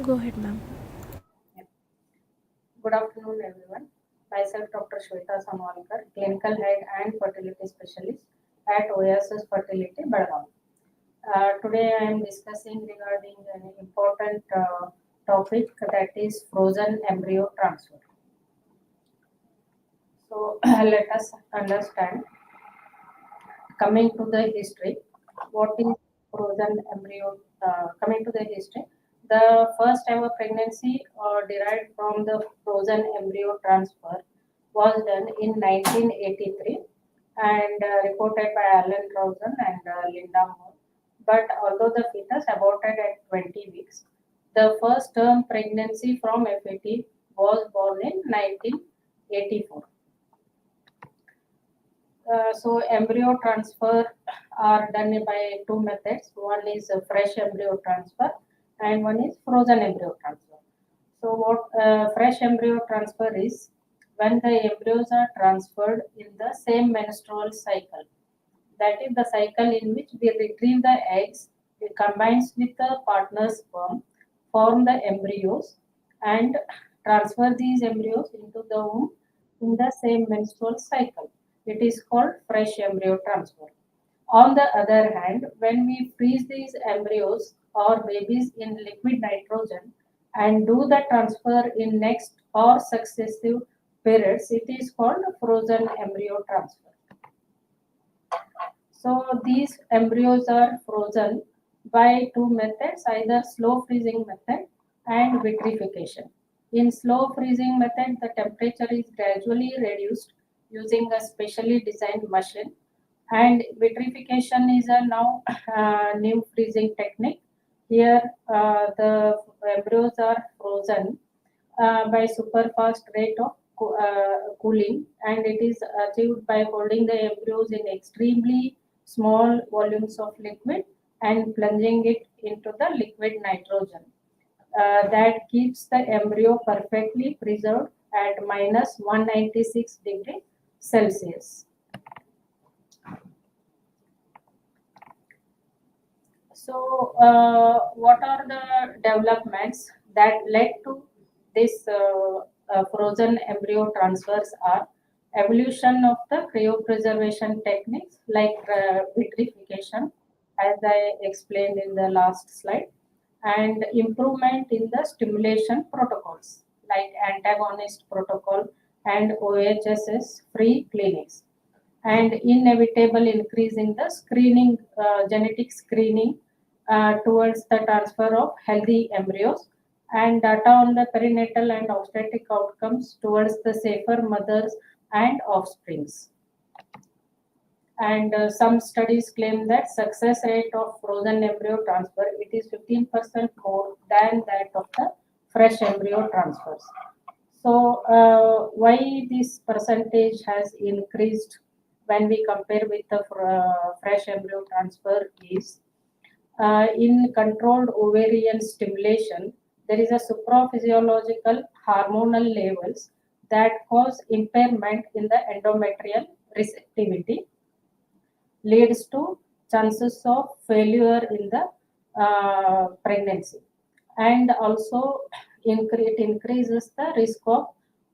Go ahead, ma'am. Yeah. Good afternoon, everyone. Myself, Dr. Shweta Sonwalkar, Clinical Head and Fertility Specialist at Oasis Fertility, Belagavi. Today, I am discussing regarding an important topic that is frozen embryo transfer. So, let us understand. Coming to the history, what is frozen embryo? Coming to the history, the first ever pregnancy derived from the frozen embryo transfer was done in 1983 and reported by Alan Rosen and Linda Moore. But although the fetus aborted at 20 weeks, the first term pregnancy from FAT was born in 1984. So embryo transfer are done by two methods. One is a fresh embryo transfer and one is frozen embryo transfer. So what fresh embryo transfer is when the embryos are transferred in the same menstrual cycle. That is the cycle in which we retrieve the eggs, it combines with the partner's sperm, form the embryos, and transfer these embryos into the womb in the same menstrual cycle. It is called fresh embryo transfer. On the other hand, when we freeze these embryos or babies in liquid nitrogen and do the transfer in next or successive periods, it is called frozen embryo transfer. So these embryos are frozen by two methods, either slow freezing method and vitrification. In slow freezing method, the temperature is gradually reduced using a specially designed machine. And vitrification is a now new freezing technique. Here, the embryos are frozen by super fast rate of cooling, and it is achieved by holding the embryos in extremely small volumes of liquid and plunging it into the liquid nitrogen. That keeps the embryo perfectly preserved at minus 196 degree Celsius. So, what are the developments that led to this frozen embryo transfers are evolution of the cryopreservation techniques like vitrification, as I explained in the last slide, and improvement in the stimulation protocols like antagonist protocol and OHSS free clinics and inevitable increase in the screening, genetic screening towards the transfer of healthy embryos and data on the perinatal and obstetric outcomes towards the safer mothers and offsprings. And some studies claim that success rate of frozen embryo transfer it is 15% more than that of the fresh embryo transfers. So, why this percentage has increased when we compare with the fresh embryo transfer is in controlled ovarian stimulation, there is a supraphysiological hormonal levels that cause impairment in the endometrial receptivity, leads to chances of failure in the pregnancy, and also it increases the risk of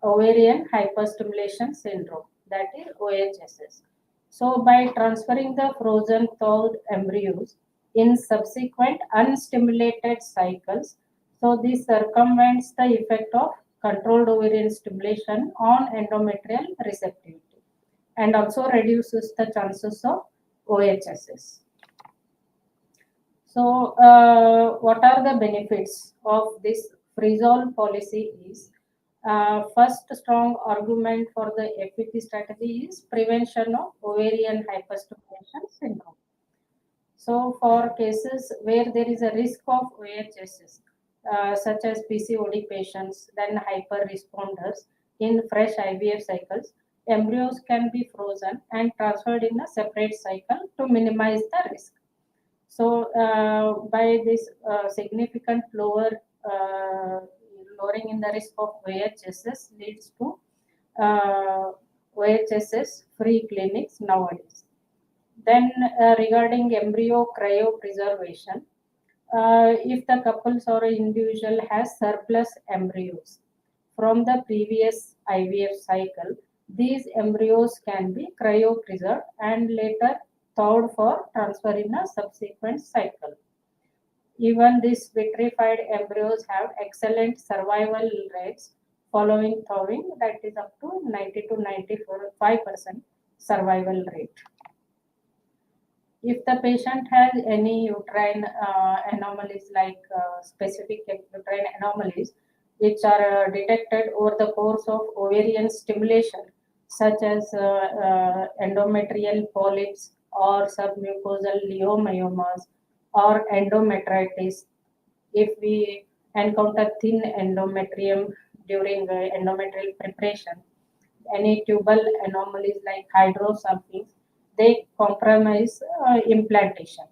ovarian hyperstimulation syndrome, that is OHSS. So by transferring the frozen thawed embryos in subsequent unstimulated cycles, so this circumvents the effect of controlled ovarian stimulation on endometrial receptivity and also reduces the chances of OHSS. So, what are the benefits of this freeze-all policy is first strong argument for the FET strategy is prevention of ovarian hyperstimulation syndrome. So, for cases where there is a risk of OHSS, such as PCOD patients, then hyper responders in fresh IVF cycles, embryos can be frozen and transferred in a separate cycle to minimize the risk. So, by this significant lowering in the risk of OHSS leads to OHSS free clinics nowadays. Then, regarding embryo cryopreservation, If the couples or individual has surplus embryos from the previous IVF cycle, these embryos can be cryopreserved and later thawed for transfer in a subsequent cycle. Even these vitrified embryos have excellent survival rates following thawing, that is up to 90 to 95% survival rate. If the patient has any uterine anomalies like specific uterine anomalies which are detected over the course of ovarian stimulation, such as endometrial polyps or submucosal leiomyomas or endometritis, if we encounter thin endometrium during endometrial preparation, any tubal anomalies like hydrosulfings, they compromise implantation.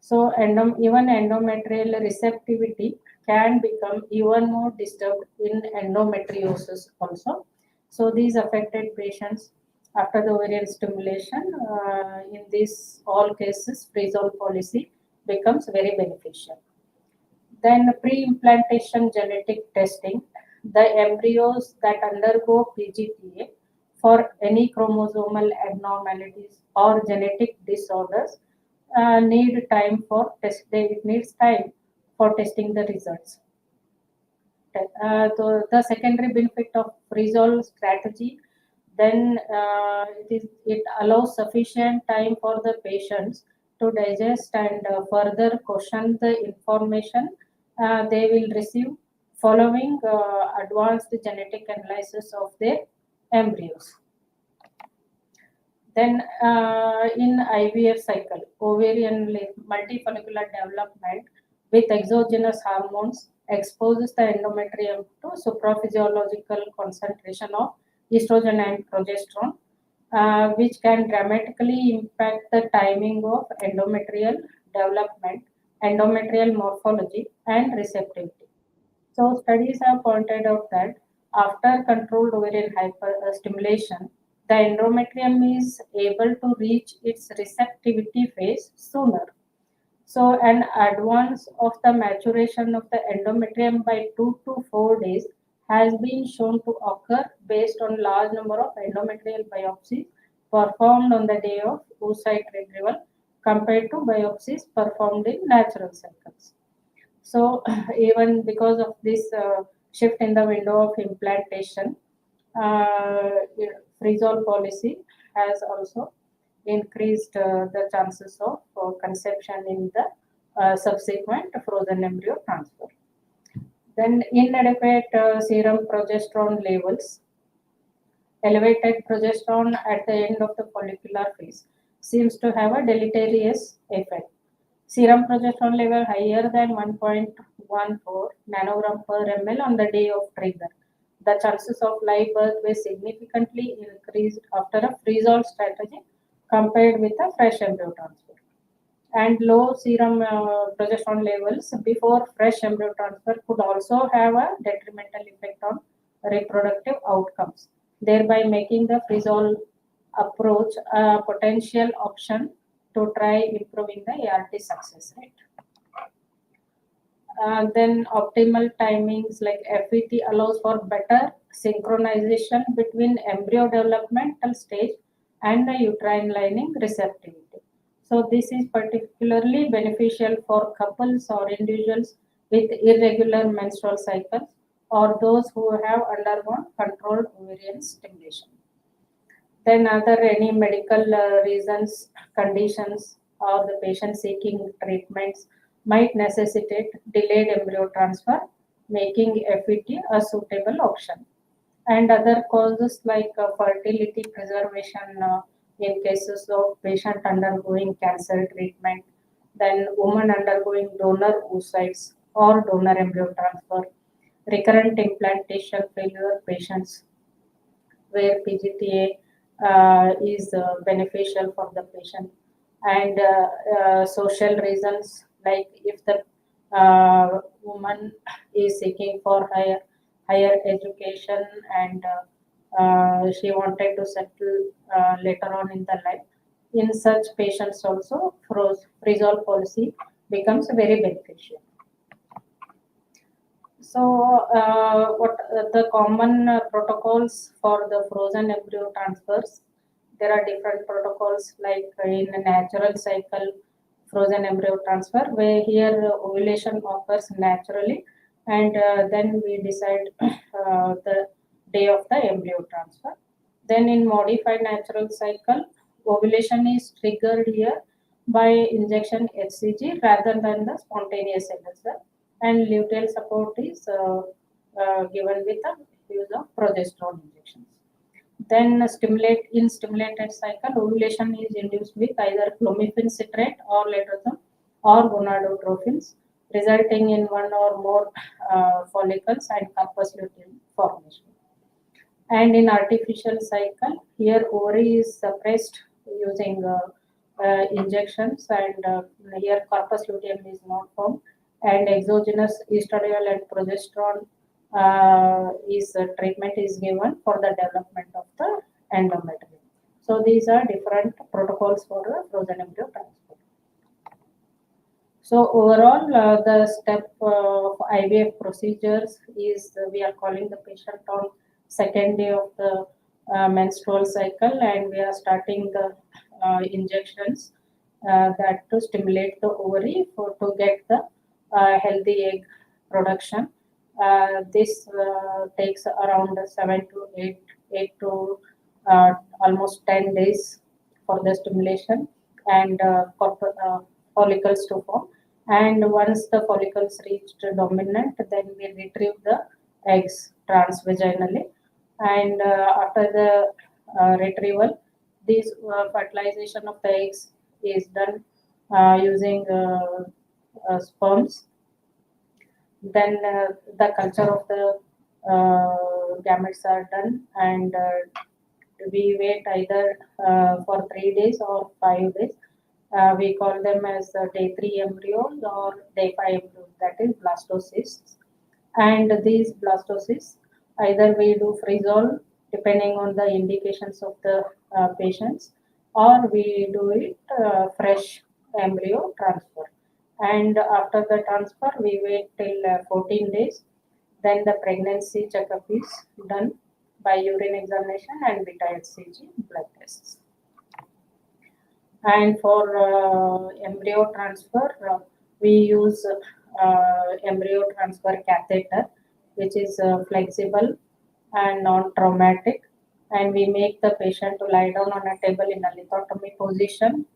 So even endometrial receptivity can become even more disturbed in endometriosis also. So these affected patients after the ovarian stimulation, in these all cases, freeze-all policy becomes very beneficial. Then pre-implantation genetic testing, the embryos that undergo PGTA for any chromosomal abnormalities or genetic disorders need time for test. It needs time for testing the results. The secondary benefit of freeze-all strategy, then it allows sufficient time for the patients to digest and further question the information they will receive following advanced genetic analysis of their embryos. Then in IVF cycle, ovarian multifollicular development with exogenous hormones exposes the endometrium to supraphysiological concentration of estrogen and progesterone, which can dramatically impact the timing of endometrial development, endometrial morphology, and receptivity. So studies have pointed out that after controlled ovarian hyperstimulation, the endometrium is able to reach its receptivity phase sooner. So an advance of the maturation of the endometrium by 2 to 4 days has been shown to occur based on large number of endometrial biopsies performed on the day of oocyte retrieval compared to biopsies performed in natural cycles. So even because of this shift in the window of implantation, uh, freeze-all policy has also increased the chances of conception in the subsequent frozen embryo transfer. Then inadequate serum progesterone levels, elevated progesterone at the end of the follicular phase seems to have a deleterious effect. Serum progesterone level higher than 1.14 nanogram per ml on the day of trigger. The chances of live birth were significantly increased after a freeze-all strategy compared with a fresh embryo transfer. And low serum progesterone levels before fresh embryo transfer could also have a detrimental effect on reproductive outcomes, thereby making the freeze-all approach a potential option to try improving the ART success rate. Then optimal timings like FET allows for better synchronization between embryo developmental stage and the uterine lining receptivity. So this is particularly beneficial for couples or individuals with irregular menstrual cycles or those who have undergone controlled ovarian stimulation. Then other any medical reasons, conditions, or the patient seeking treatments might necessitate delayed embryo transfer, making FET a suitable option. And other causes like fertility preservation in cases of patient undergoing cancer treatment, then woman undergoing donor oocytes or donor embryo transfer, recurrent implantation failure patients where PGTA is beneficial for the patient, and social reasons like if the woman is seeking for higher education and she wanted to settle later on in the life. In such patients also, freeze-all policy becomes very beneficial. So, what the common protocols for the frozen embryo transfers? There are different protocols like in a natural cycle frozen embryo transfer, where here ovulation occurs naturally, and then we decide the day of the embryo transfer. Then in modified natural cycle, ovulation is triggered here by injection HCG rather than the spontaneous LSR, and luteal support is given with the use of progesterone injections. Then stimulated cycle, ovulation is induced with either clomiphene citrate or letrozole or gonadotrophins, resulting in one or more follicles and corpus luteum formation. And in artificial cycle, here ovary is suppressed using injections, and here corpus luteum is not formed, and exogenous estradiol and progesterone is treatment is given for the development of the endometrium. So these are different protocols for the frozen embryo transfer. So overall, the step of IVF procedures is we are calling the patient on second day of the menstrual cycle, and we are starting the injections that to stimulate the ovary for to get the healthy egg production. This takes around 7 to 8 to almost 10 days for the stimulation and follicles to form. And once the follicles reached dominant, then we retrieve the eggs transvaginally. And after the retrieval, this fertilization of the eggs is done using sperms. Then the culture of the gametes are done, and we wait either for 3 days or 5 days. We call them as day 3 embryos or day 5 embryos, that is blastocysts. And these blastocysts, either we do freeze-all depending on the indications of the patients, or we do it fresh embryo transfer. And after the transfer, we wait till 14 days. Then the pregnancy checkup is done by urine examination and beta HCG blood tests. And for embryo transfer, we use embryo transfer catheter, which is flexible and non-traumatic, and we make the patient to lie down on a table in a lithotomy position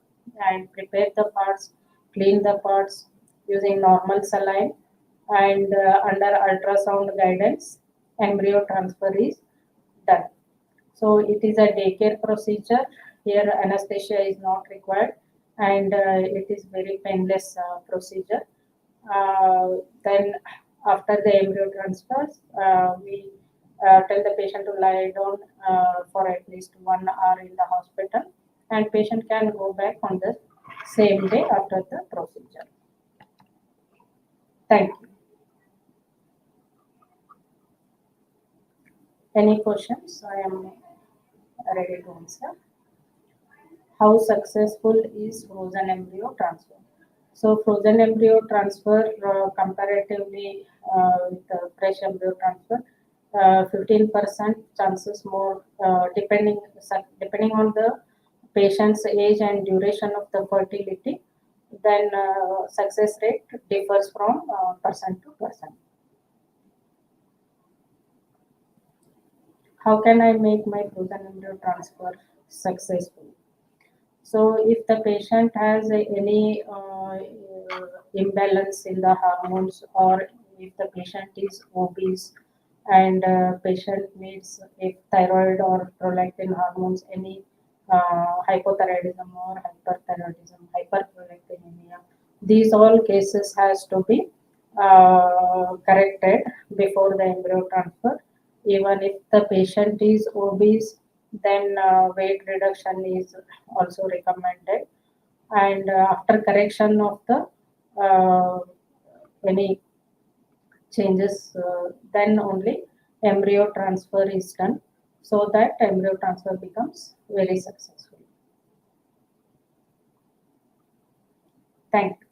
and prepare the parts, clean the parts using normal saline, and under ultrasound guidance, embryo transfer is done. So it is a daycare procedure. Here anesthesia is not required, and it is very painless procedure. Then after the embryo transfers, we tell the patient to lie down for at least 1 hour in the hospital, and patient can go back on the same day after the procedure. Thank you. Any questions? I am ready to answer. How successful is frozen embryo transfer? So frozen embryo transfer comparatively with fresh embryo transfer, 15% chances more depending on the patient's age and duration of the fertility. Then success rate differs from person to person. How can I make my frozen embryo transfer successful? So if the patient has any imbalance in the hormones, or if the patient is obese and patient needs if thyroid or prolactin hormones, any hypothyroidism or hyperthyroidism, hyperprolactinemia, these all cases has to be corrected before the embryo transfer. Even if the patient is obese, then weight reduction is also recommended. And after correction of the any changes, then only embryo transfer is done, so that embryo transfer becomes very successful. Thank you.